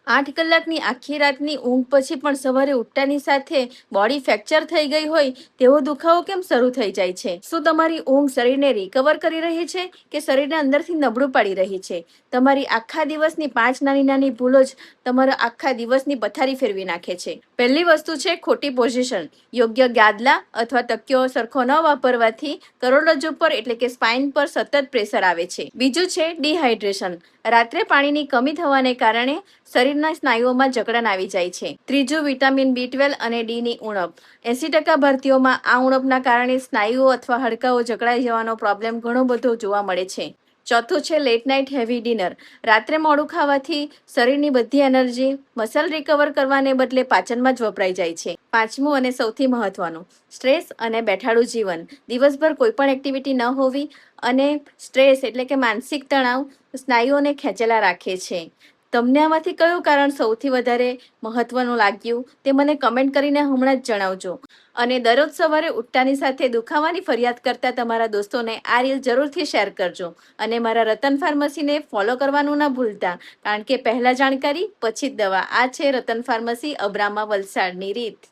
8 કલાકની આખી રાતની ઊંઘ પછી પણ સવારે ઉઠતાની સાથે બોડી ફ્રેક્ચર થઈ ગઈ હોય તેવો દુખાવો કેમ શરૂ થઈ જાય છે? શું તમારી ઊંઘ શરીરને રિકવર કરી રહી છે કે શરીરને અંદરથી નબળું પાડી રહી છે? તમારી આખા દિવસની 5 નાની નાની ભૂલો જ તમારા આખા દિવસની પથારી ફેરવી નાખે છે. પહેલી વસ્તુ છે ખોટી પોઝિશન. યોગ્ય ગાદલા અથવા તકિયો સરખો ન વાપરવાથી કરોડરજ્જુ પર એટલે કે સ્પાઇન પર સતત પ્રેશર આવે છે. બીજું છે ડિહાઇડ્રેશન. રાત્રે પાણીની કમી થવાને કારણે શરીરના સ્નાયુઓમાં જકડન આવી જાય છે. ત્રીજું વિટામિન B12 અને D ની ઉણપ. 80% ભારતીયોમાં આ ઉણપના કારણે સ્નાયુઓ અથવા હાડકાઓ જકડાઈ જવાનો પ્રોબ્લેમ ઘણો બધો જોવા મળે છે. ચોથું છે લેટ નાઇટ હેવી ડિનર. રાત્રે મોડું ખાવાથી શરીરની બધી એનર્જી મસલ રિકવર કરવાને બદલે પાચનમાં જ વપરાઈ જાય છે. પાંચમું અને સૌથી મહત્વનું, સ્ટ્રેસ અને બેઠાડું જીવન. દિવસભર કોઈ પણ એક્ટિવિટી ન હોવી અને સ્ટ્રેસ એટલે કે માનસિક તણાવ સ્નાયુઓને ખેંચેલા રાખે છે. તમને આમાંથી કયું કારણ સૌથી વધારે મહત્વનું લાગ્યું તે મને કમેન્ટ કરીને હમણાં જ જણાવજો. અને દરરોજ સવારે ઉઠતાની સાથે દુખાવાની ફરિયાદ કરતા તમારા દોસ્તોને આ રીલ જરૂરથી શેર કરજો. અને મારા રતન ફાર્મસીને ફોલો કરવાનું ના ભૂલતા, કારણ કે પહેલા જાણકારી પછી જ દવા. આ છે રતન ફાર્મસી, અબ્રામા, વલસાડની રીત.